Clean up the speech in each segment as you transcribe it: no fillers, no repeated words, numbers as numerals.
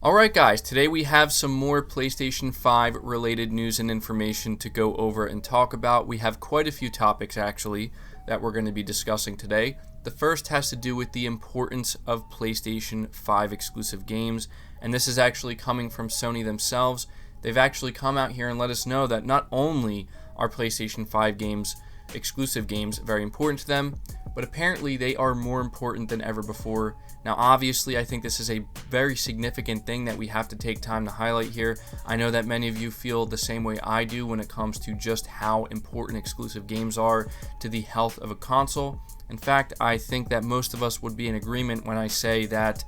Alright guys, today we have some more PlayStation 5 related news and information to go over and talk about. We have quite a few topics actually that we're going to be discussing today. The first has to do with the importance of PlayStation 5 exclusive games, and this is actually coming from Sony themselves. They've actually come out here and let us know that not only are PlayStation 5 games, exclusive games, very important to them, but apparently they are more important than ever before. Now obviously I think this is a very significant thing that we have to take time to highlight here. I know that many of you feel the same way I do when it comes to just how important exclusive games are to the health of a console. In fact, I think that most of us would be in agreement when I say that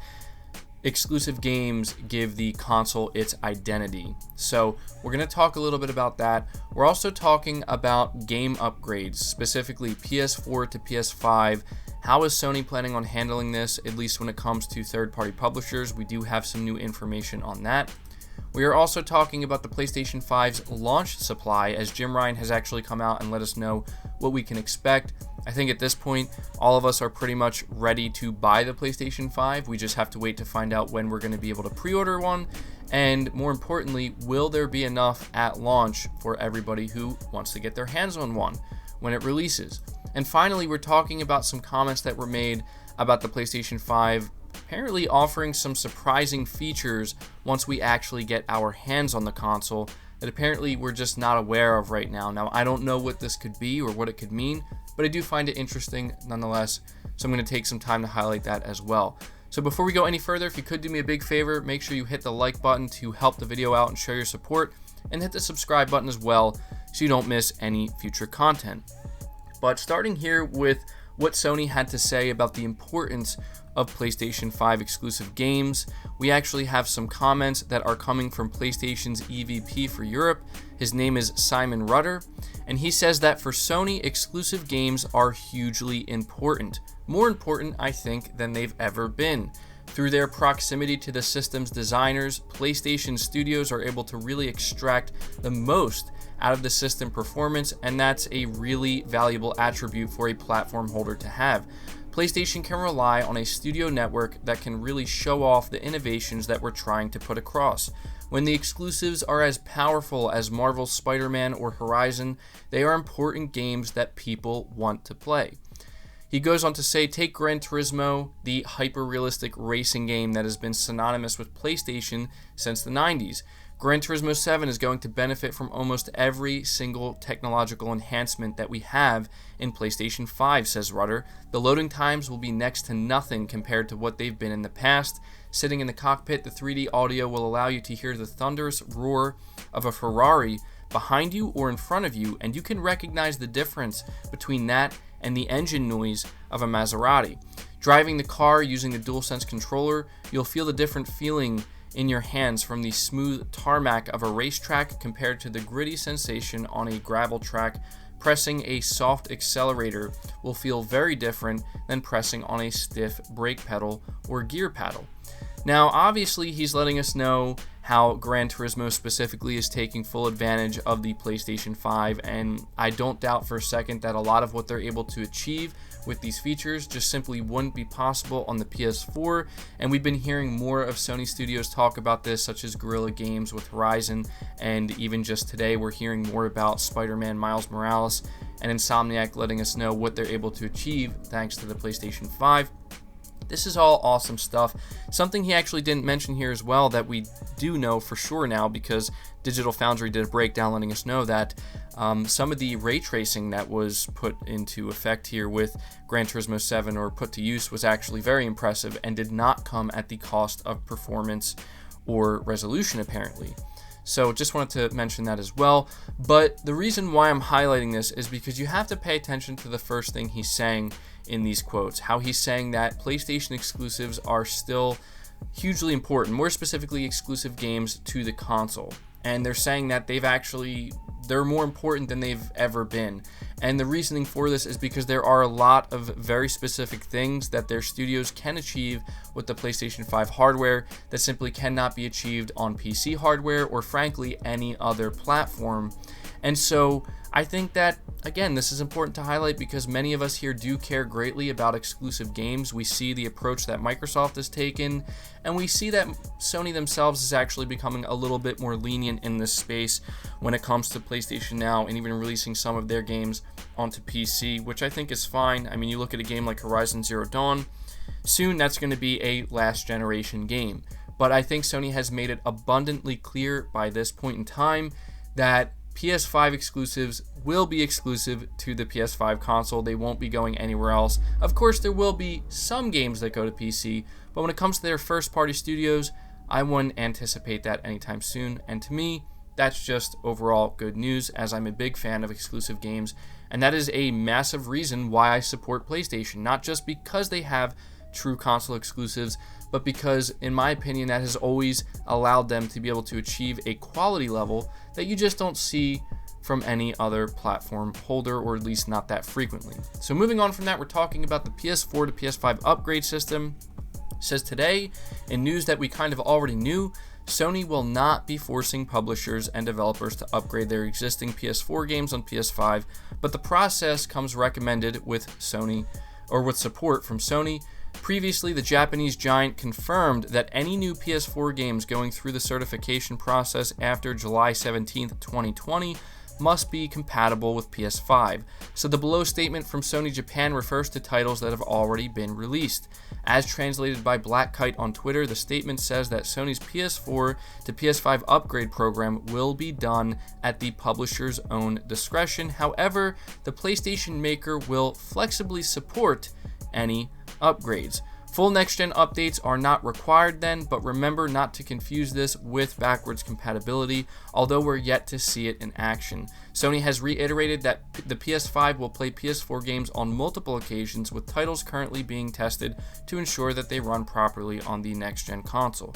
exclusive games give the console its identity. So we're going to talk a little bit about that. We're also talking about game upgrades, specifically PS4 to PS5. How is Sony planning on handling this, at least when it comes to third-party publishers? We do have some new information on that. We are also talking about the PlayStation 5's launch supply, as Jim Ryan has actually come out and let us know what we can expect. I think at this point, all of us are pretty much ready to buy the PlayStation 5. We just have to wait to find out when we're going to be able to pre-order one. And more importantly, will there be enough at launch for everybody who wants to get their hands on one when it releases? And finally, we're talking about some comments that were made about the PlayStation 5 apparently offering some surprising features once we actually get our hands on the console that apparently we're just not aware of right now. Now, I don't know what this could be or what it could mean, but I do find it interesting nonetheless, so I'm going to take some time to highlight that as well. So before we go any further, if you could do me a big favor, make sure you hit the like button to help the video out and show your support, and hit the subscribe button as well so you don't miss any future content. But starting here with what Sony had to say about the importance of PlayStation 5 exclusive games, we actually have some comments that are coming from PlayStation's EVP for Europe. His name is Simon Rutter, and he says that for Sony, exclusive games are hugely important. More important, I think, than they've ever been. Through their proximity to the system's designers, PlayStation studios are able to really extract the most out of the system performance, and that's a really valuable attribute for a platform holder to have. PlayStation can rely on a studio network that can really show off the innovations that we're trying to put across. When the exclusives are as powerful as Marvel's Spider-Man or Horizon, they are important games that people want to play. He goes on to say, take Gran Turismo, the hyper-realistic racing game that has been synonymous with PlayStation since the 90s. Gran Turismo 7 is going to benefit from almost every single technological enhancement that we have in PlayStation 5, says Rutter. The loading times will be next to nothing compared to what they've been in the past. Sitting in the cockpit, the 3D audio will allow you to hear the thunderous roar of a Ferrari behind you or in front of you, and you can recognize the difference between that and the engine noise of a Maserati. Driving the car using the DualSense controller, you'll feel the different feeling in your hands from the smooth tarmac of a racetrack compared to the gritty sensation on a gravel track. Pressing a soft accelerator will feel very different than pressing on a stiff brake pedal or gear pedal. Now, obviously, he's letting us know how Gran Turismo specifically is taking full advantage of the PlayStation 5, and I don't doubt for a second that a lot of what they're able to achieve with these features just simply wouldn't be possible on the PS4, and we've been hearing more of Sony Studios talk about this, such as Guerrilla Games with Horizon, and even just today we're hearing more about Spider-Man Miles Morales, and Insomniac letting us know what they're able to achieve thanks to the PlayStation 5. This is all awesome stuff. Something he actually didn't mention here as well that we do know for sure now, because Digital Foundry did a breakdown letting us know that some of the ray tracing that was put into effect here with Gran Turismo 7 or put to use was actually very impressive and did not come at the cost of performance or resolution apparently. So just wanted to mention that as well. But the reason why I'm highlighting this is because you have to pay attention to the first thing he's saying in these quotes. How he's saying that PlayStation exclusives are still hugely important, more specifically exclusive games to the console. And they're saying that they're more important than they've ever been. And the reasoning for this is because there are a lot of very specific things that their studios can achieve with the PlayStation 5 hardware that simply cannot be achieved on PC hardware or frankly any other platform. And so I think that Again, this is important to highlight because many of us here do care greatly about exclusive games. We see the approach that Microsoft has taken, and we see that Sony themselves is actually becoming a little bit more lenient in this space when it comes to PlayStation Now and even releasing some of their games onto PC, which I think is fine. I mean, you look at a game like Horizon Zero Dawn, soon that's going to be a last generation game. But I think Sony has made it abundantly clear by this point in time that PS5 exclusives will be exclusive to the PS5 console. They won't be going anywhere else. Of course, there will be some games that go to PC, but when it comes to their first-party studios, I wouldn't anticipate that anytime soon. And to me, that's just overall good news, as I'm a big fan of exclusive games, and that is a massive reason why I support PlayStation, not just because they have true console exclusives, but because, in my opinion, that has always allowed them to be able to achieve a quality level that you just don't see from any other platform holder, or at least not that frequently. So moving on from that, we're talking about the PS4 to PS5 upgrade system. It says today, in news that we kind of already knew, Sony will not be forcing publishers and developers to upgrade their existing PS4 games on PS5, but the process comes recommended with Sony, or with support from Sony. Previously, the Japanese giant confirmed that any new PS4 games going through the certification process after July 17, 2020 must be compatible with PS5. So the below statement from Sony Japan refers to titles that have already been released. As translated by Black Kite on Twitter, the statement says that Sony's PS4 to PS5 upgrade program will be done at the publisher's own discretion. However, the PlayStation maker will flexibly support any upgrades. Full next-gen updates are not required then, but remember not to confuse this with backwards compatibility, although we're yet to see it in action. Sony has reiterated that the PS5 will play PS4 games on multiple occasions, with titles currently being tested to ensure that they run properly on the next-gen console.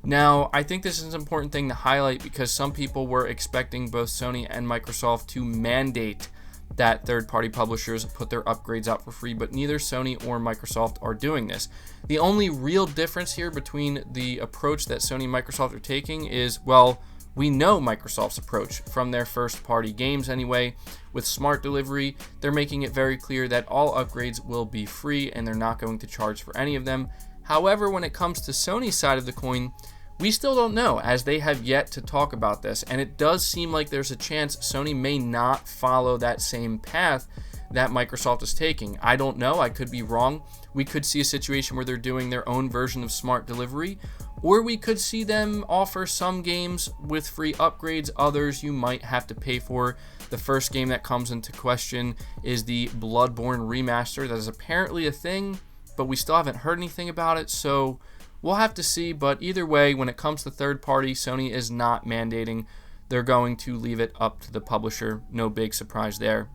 Now, I think this is an important thing to highlight because some people were expecting both Sony and Microsoft to mandate that third-party publishers put their upgrades out for free, but neither Sony or Microsoft are doing this. The only real difference here between the approach that Sony and Microsoft are taking is, well, we know Microsoft's approach from their first-party games anyway. With Smart Delivery, they're making it very clear that all upgrades will be free and they're not going to charge for any of them. However, when it comes to Sony's side of the coin, we still don't know, as they have yet to talk about this, and it does seem like there's a chance Sony may not follow that same path that Microsoft is taking. I don't know, I could be wrong. We could see a situation where they're doing their own version of Smart Delivery, or we could see them offer some games with free upgrades, others you might have to pay for. The first game that comes into question is the Bloodborne remaster. That is apparently a thing, but we still haven't heard anything about it, so we'll have to see. But either way, when it comes to third party, Sony is not mandating. They're going to leave it up to the publisher. No big surprise there.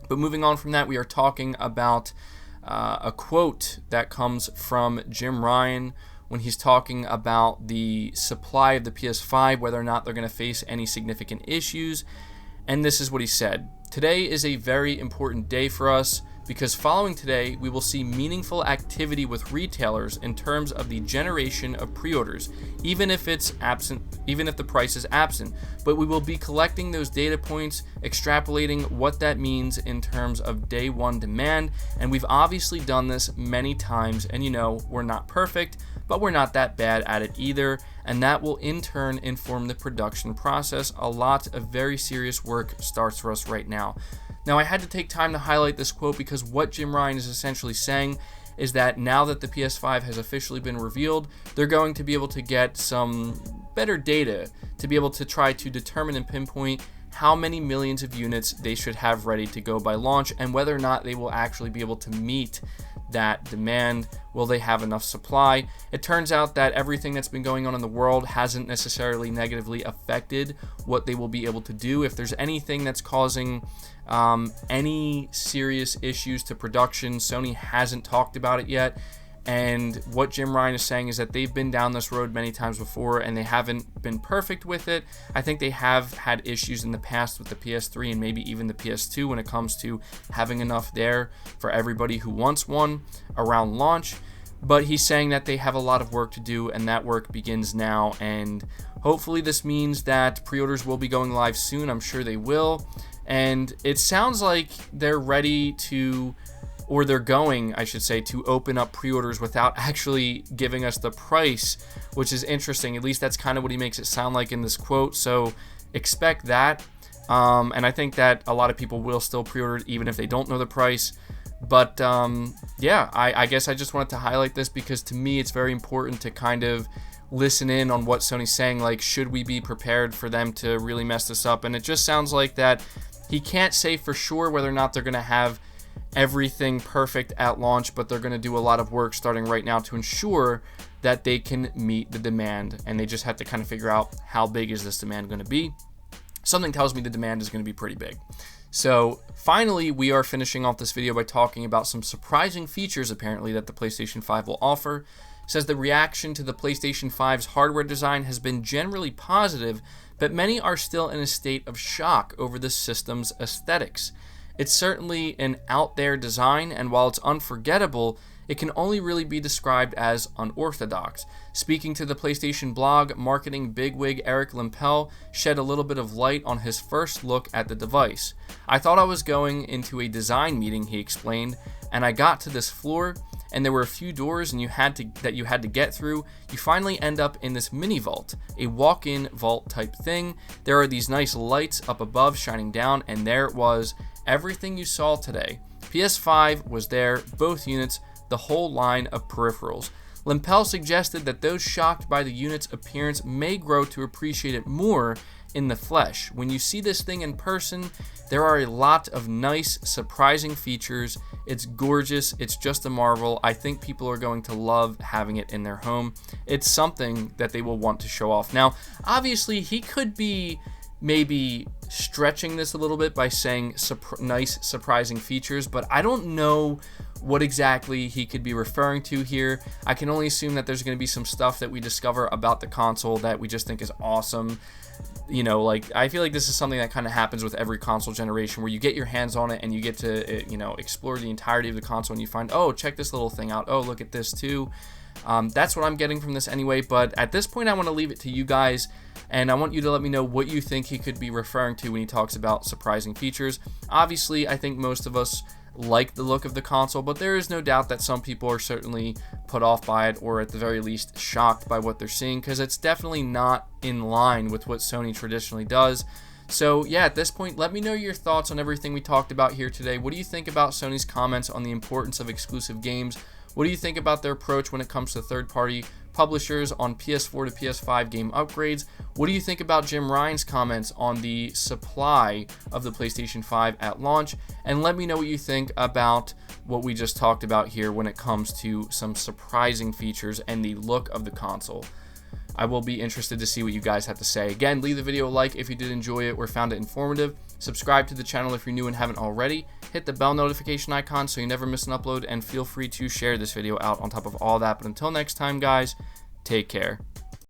But moving on from that, we are talking about a quote that comes from Jim Ryan when he's talking about the supply of the PS5, whether or not they're going to face any significant issues. And this is what he said. Today is a very important day for us, because following today, we will see meaningful activity with retailers in terms of the generation of pre-orders, even if the price is absent. But we will be collecting those data points, extrapolating what that means in terms of day one demand, and we've obviously done this many times, and we're not perfect, but we're not that bad at it either, and that will in turn inform the production process. A lot of very serious work starts for us right now. Now, I had to take time to highlight this quote because what Jim Ryan is essentially saying is that now that the PS5 has officially been revealed, they're going to be able to get some better data to be able to try to determine and pinpoint how many millions of units they should have ready to go by launch, and whether or not they will actually be able to meet that demand. Will they have enough supply? It turns out that everything that's been going on in the world hasn't necessarily negatively affected what they will be able to do. If there's anything that's causing any serious issues to production, Sony hasn't talked about it yet. And what Jim Ryan is saying is that they've been down this road many times before and they haven't been perfect with it. I think they have had issues in the past with the PS3 and maybe even the PS2 when it comes to having enough there for everybody who wants one around launch. But he's saying that they have a lot of work to do, and that work begins now. And hopefully this means that pre-orders will be going live soon. I'm sure they will. and it sounds like they're ready to, or they're going, I should say, to open up pre-orders without actually giving us the price, which is interesting. At least that's kind of what he makes it sound like in this quote, so expect that. And I think that a lot of people will still pre-order even if they don't know the price. But yeah, I guess I just wanted to highlight this because to me it's very important to kind of listen in on what Sony's saying. Like, should we be prepared for them to really mess this up? And it just sounds like that he can't say for sure whether or not they're going to have everything perfect at launch, but they're going to do a lot of work starting right now to ensure that they can meet the demand, and they just have to kind of figure out how big is this demand going to be. Something tells me the demand is going to be pretty big. So finally, we are finishing off this video by talking about some surprising features apparently that the PlayStation 5 will offer. It says the reaction to the PlayStation 5's hardware design has been generally positive, but many are still in a state of shock over the system's aesthetics. It's certainly an out there design, and while it's unforgettable, it can only really be described as unorthodox. Speaking to the PlayStation blog, marketing bigwig Eric Lempel shed a little bit of light on his first look at the device. "I thought I was going into a design meeting," he explained, "and I got to this floor, and there were a few doors and you had to get through. You finally end up in this mini vault, a walk-in vault type thing. There are these nice lights up above shining down, and there it was, everything you saw today. PS5 was there, both units, the whole line of peripherals." Lempel suggested that those shocked by the unit's appearance may grow to appreciate it more in the flesh. "When you see this thing in person, there are a lot of nice, surprising features. It's gorgeous. It's just a marvel. I think people are going to love having it in their home. It's something that they will want to show off." Now, obviously, he could be maybe stretching this a little bit by saying nice, surprising features, but I don't know what exactly he could be referring to here. I can only assume that there's going to be some stuff that we discover about the console that we just think is awesome. You know, like, I feel like this is something that kind of happens with every console generation, where you get your hands on it and you get to, you know, explore the entirety of the console, and you find, oh, check this little thing out. Oh, look at this too. That's what I'm getting from this anyway, but at this point I want to leave it to you guys, and I want you to let me know what you think he could be referring to when he talks about surprising features. Obviously, I think most of us like the look of the console, but there is no doubt that some people are certainly put off by it, or at the very least shocked by what they're seeing, because it's definitely not in line with what Sony traditionally does. So yeah, at this point, let me know your thoughts on everything we talked about here today. What do you think about Sony's comments on the importance of exclusive games? What do you think about their approach when it comes to third-party publishers on PS4 to PS5 game upgrades? What do you think about Jim Ryan's comments on the supply of the PlayStation 5 at launch? And let me know what you think about what we just talked about here when it comes to some surprising features and the look of the console. I will be interested to see what you guys have to say. Again, leave the video a like if you did enjoy it or found it informative. Subscribe to the channel if you're new and haven't already. Hit the bell notification icon so you never miss an upload, and feel free to share this video out on top of all that. But until next time, guys, take care.